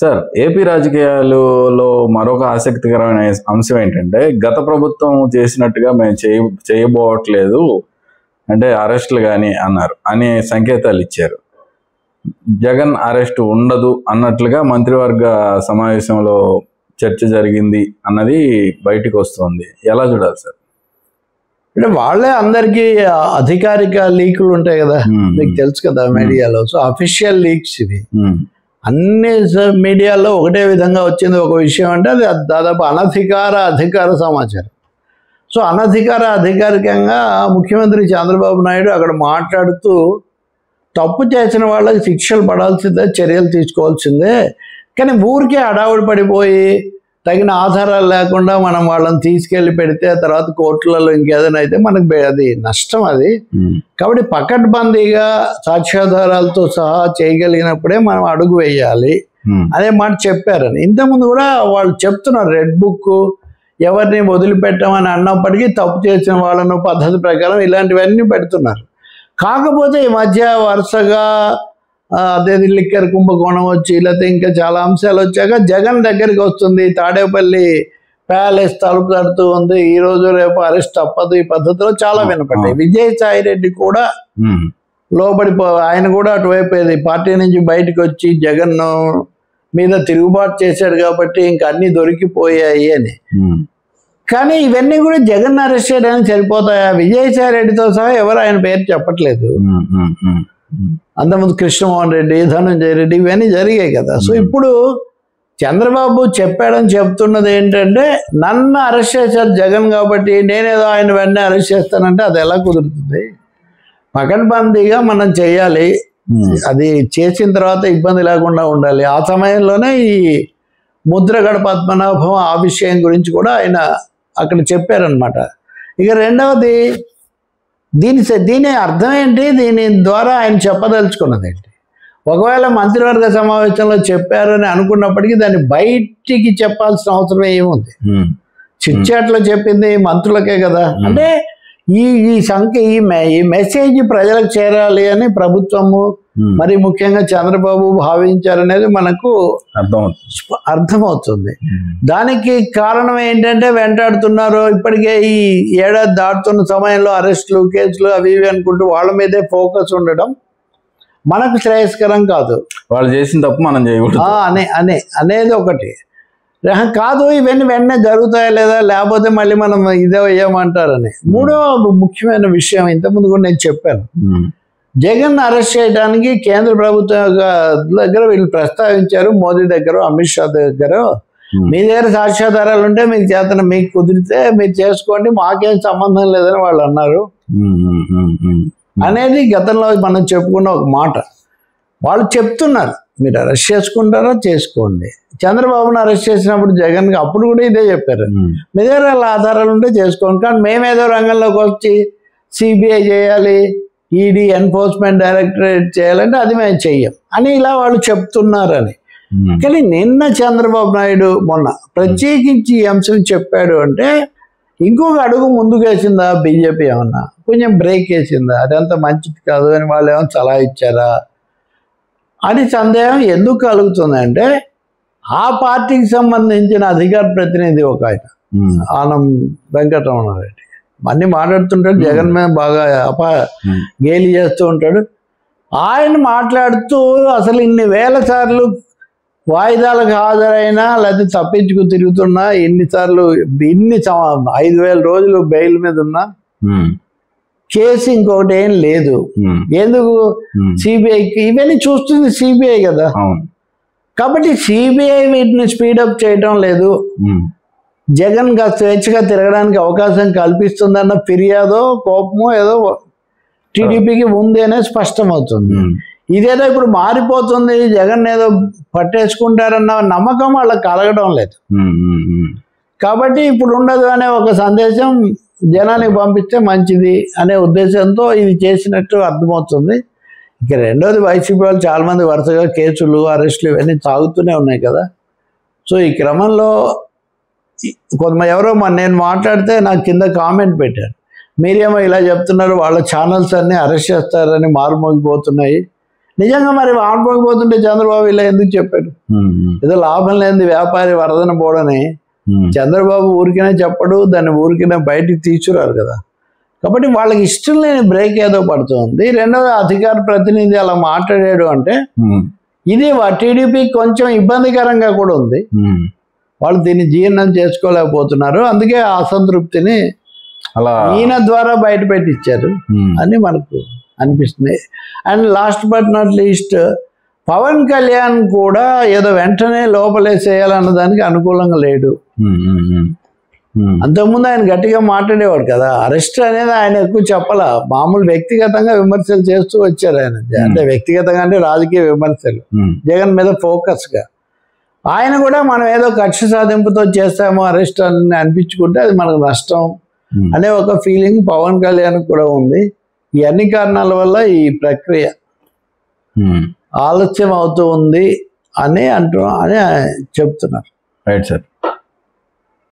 Sir, AP రాజకీయాలలో మరొక ఆసక్తికరమైన అంశం ఏంటంటే, గత ప్రభుత్వం చేసినట్టుగా మేము చేయబోవట్లేదు, అంటే అరెస్టులు కానీ అన్నారు అనే సంకేతాలు ఇచ్చారు. జగన్ అరెస్ట్ ఉండదు అన్నట్లుగా మంత్రివర్గ సమావేశంలో చర్చ జరిగింది అన్నది బయటికి వస్తుంది. ఎలా చూడాలి సార్? అంటే వాళ్ళే అందరికీ అధికారిక లీకులు ఉంటాయి కదా, మీకు తెలుసు కదా మీడియాలో. సో అఫీషియల్ లీక్స్ ఇవి. అన్ని మీడియాలో ఒకటే విధంగా వచ్చింది ఒక విషయం అంటే అది దాదాపు అధికార సమాచారం. సో అధికారికంగా ముఖ్యమంత్రి చంద్రబాబు నాయుడు అక్కడ మాట్లాడుతూ తప్పు చేసిన వాళ్ళకి శిక్షలు పడాల్సిందే, చర్యలు తీసుకోవాల్సిందే, కానీ ఊరికే హడావుడి పడిపోయి తగిన ఆధారాలు లేకుండా మనం వాళ్ళని తీసుకెళ్ళి పెడితే తర్వాత కోర్టులలో ఇంకేదైనా అయితే మనకు అది నష్టం. అది కాబట్టి పకడ్బందీగా సాక్ష్యాధారాలతో సహా చేయగలిగినప్పుడే మనం అడుగు వేయాలి అనే మాట చెప్పారని. ఇంతకుముందు కూడా వాళ్ళు చెప్తున్నారు, రెడ్ బుక్ ఎవరిని వదిలిపెట్టమని అన్నప్పటికీ తప్పు చేసిన వాళ్ళను పద్ధతి ప్రకారం ఇలాంటివన్నీ పెడుతున్నారు. కాకపోతే ఈ మధ్య వరుసగా అదే లిక్కర్ కుంభకోణం వచ్చి లేకపోతే ఇంకా చాలా అంశాలు వచ్చాక జగన్ దగ్గరికి వస్తుంది. తాడేపల్లి ప్యాలెస్ తలుపు తడుతూ ఉంది, ఈ రోజు రేపు అరెస్ట్ తప్పదు, ఈ పద్ధతిలో చాలా వినపడ్డాయి. విజయసాయి రెడ్డి కూడా ఆయన కూడా అటువైపు పార్టీ నుంచి బయటకు వచ్చి జగన్ మీద తిరుగుబాటు చేశాడు కాబట్టి ఇంకా అన్ని దొరికిపోయాయి అని. కానీ ఇవన్నీ కూడా జగన్ అరెస్ట్ చేయడానికి సరిపోతాయా? విజయసాయి రెడ్డితో సహా ఎవరు ఆయన పేరు చెప్పట్లేదు. అంతకుముందు కృష్ణమోహన్ రెడ్డి, ధనంజయ రెడ్డి ఇవన్నీ జరిగాయి కదా. సో ఇప్పుడు చంద్రబాబు చెప్పాడని చెప్తున్నది ఏంటంటే, నన్ను అరెస్ట్ చేశారు జగన్ కాబట్టి నేనేదో ఆయన వెంటనే అరెస్ట్ చేస్తానంటే అది ఎలా కుదురుతుంది? పకడ్బందీగా మనం చేయాలి. అది చేసిన తర్వాత ఇబ్బంది లేకుండా ఉండాలి. ఆ సమయంలోనే ఈ ముద్రగడ పద్మనాభం ఆ విషయం గురించి కూడా ఆయన అక్కడ చెప్పారనమాట. ఇక రెండవది దీని అర్థం ఏంటి? దీని ద్వారా ఆయన చెప్పదలుచుకున్నది ఏంటి? ఒకవేళ మంత్రివర్గ సమావేశంలో చెప్పారని అనుకున్నప్పటికీ దాన్ని బయటికి చెప్పాల్సిన అవసరం ఏముంది? చిట్చాట్లో చెప్పింది మంత్రులకే కదా. అంటే ఈ మెసేజ్ ప్రజలకు చేరాలి అని ప్రభుత్వము మరి ముఖ్యంగా చంద్రబాబు భావించారనేది మనకు అర్థమవుతుంది. దానికి కారణం ఏంటంటే వెంటాడుతున్నారు ఇప్పటికే ఈ ఏడాది దాటుతున్న సమయంలో అరెస్టులు, కేసులు అవి ఇవి అనుకుంటూ వాళ్ళ మీదే ఫోకస్ ఉండడం మనకు శ్రేయస్కరం కాదు. వాళ్ళు చేసిన తప్పు మనం చేయకూడదు అనేది ఒకటి కాదు. ఇవన్నీ వెంటనే జరుగుతాయా లేదా, లేకపోతే మళ్ళీ మనం ఇదే అయ్యామంటారని. మూడో ముఖ్యమైన విషయం ఇంతకుముందు కూడా నేను చెప్పాను, జగన్ అరెస్ట్ చేయడానికి కేంద్ర ప్రభుత్వం దగ్గర వీళ్ళు ప్రస్తావించారు, మోదీ దగ్గర, అమిత్ షా దగ్గర. మీ దగ్గర సాక్ష్యాధారాలు ఉంటే మీకు చేతన, మీకు కుదిరితే మీరు చేసుకోండి, మాకేం సంబంధం లేదని వాళ్ళు అన్నారు అనేది గతంలో మనం చెప్పుకున్న ఒక మాట. వాళ్ళు చెప్తున్నారు మీరు అరెస్ట్ చేసుకుంటారా చేసుకోండి. చంద్రబాబును అరెస్ట్ చేసినప్పుడు జగన్కి అప్పుడు కూడా ఇదే చెప్పారు, మీ దగ్గర వాళ్ళ ఆధారాలు ఉంటే చేసుకోండి, కానీ మేమేదో రంగంలోకి వచ్చి సిబిఐ చేయాలి, ఈడీ ఎన్ఫోర్స్మెంట్ డైరెక్టరేట్ చేయాలంటే అది మేము చెయ్యం అని ఇలా వాళ్ళు చెప్తున్నారని. కానీ నిన్న చంద్రబాబు నాయుడు మొన్న ప్రత్యేకించి ఈ అంశం చెప్పాడు అంటే ఇంకొక అడుగు ముందుకు వేసిందా బీజేపీ? ఏమన్నా కొంచెం బ్రేక్ వేసిందా? అదంతా మంచిది కాదు అని వాళ్ళు ఏమైనా సలహా ఇచ్చారా అని సందేహం ఎందుకు కలుగుతుందంటే, ఆ పార్టీకి సంబంధించిన అధికార ప్రతినిధి ఒక ఆయన ఆనం వెంకటరమణారెడ్డి అన్నీ మాట్లాడుతుంటాడు, జగన్ మీద బాగా గేలి చేస్తూ ఉంటాడు. ఆయన మాట్లాడుతూ అసలు ఇన్ని వేల సార్లు వాయిదాలకు హాజరైనా లేకపోతే తప్పించుకు తిరుగుతున్నా, ఎన్నిసార్లు 5,000 రోజులు బెయిల్ మీద ఉన్నా కేసు ఇంకొకటి ఏం లేదు. ఎందుకు? సిబిఐకి ఇవన్నీ చూస్తుంది సిబిఐ కదా. కాబట్టి సిబిఐ వీటిని స్పీడప్ చేయటం లేదు, జగన్ స్వేచ్ఛగా తిరగడానికి అవకాశం కల్పిస్తుందన్న ఫిర్యాదో కోపమో ఏదో టీడీపీకి ఉంది అనేది స్పష్టమవుతుంది. ఇదేదో ఇప్పుడు మారిపోతుంది, జగన్ ఏదో పట్టేసుకుంటారన్న నమ్మకం వాళ్ళకి కలగడం లేదు. కాబట్టి ఇప్పుడు ఉండదు అనే ఒక సందేశం జనానికి పంపిస్తే మంచిది అనే ఉద్దేశంతో ఇది చేసినట్టు అర్థమవుతుంది. ఇక రెండోది, వైసీపీ వాళ్ళు చాలామంది వరుసగా కేసులు, అరెస్టులు ఇవన్నీ సాగుతూనే ఉన్నాయి కదా. సో ఈ క్రమంలో ఎవరో నేను మాట్లాడితే నాకు కింద కామెంట్ పెట్టారు, మీరేమో ఇలా చెప్తున్నారు, వాళ్ళ ఛానల్స్ అన్నీ అరెస్ట్ చేస్తారని మారుమోగిపోతున్నాయి, నిజంగా మరి ఆడుకోకపోతుంటే చంద్రబాబు ఇలా ఎందుకు చెప్పాడు? ఏదో లాభం లేని వ్యాపారి వరదన పోడని చంద్రబాబు ఊరికనే చెప్పడు, దాన్ని ఊరికనే బయటికి తీసుకురారు కదా. కాబట్టి వాళ్ళకి ఇష్టం లేని బ్రేక్ ఏదో పడుతుంది. రెండవది అధికార ప్రతినిధి అలా మాట్లాడాడు అంటే ఇది టీడీపీకి కొంచెం ఇబ్బందికరంగా కూడా ఉంది. వాళ్ళు దీన్ని జీర్ణం చేసుకోలేకపోతున్నారు. అందుకే ఆ అసంతృప్తిని అలా ఈయన ద్వారా బయట పెట్టించారు అని మనకు అనిపిస్తుంది. And last but not least Pawan Kalyan కూడా ఏదో వెంటనే లోపలేసేయాలన్న దానికి అనుకూలంగా లేడు. అంతకుముందు ఆయన గట్టిగా మాట్లాడేవాడు కదా. అరెస్ట్ అనేది ఆయన ఎక్కువ చెప్పాల, మామూలు వ్యక్తిగతంగా విమర్శలు చేస్తూ వచ్చారు ఆయన. అంటే వ్యక్తిగతంగా అంటే రాజకీయ విమర్శలు, జగన్ మీద ఫోకస్గా. ఆయన కూడా మనం ఏదో కక్ష సాధింపుతో చేస్తామో అరెస్ట్ అని అనిపించుకుంటే అది మనకు నష్టం అనే ఒక ఫీలింగ్ పవన్ కళ్యాణ్ కూడా ఉంది. ఈ అన్ని కారణాల వల్ల ఈ ప్రక్రియ ఆలస్యం అవుతూ ఉంది అని చెప్తున్నారు. Right sir.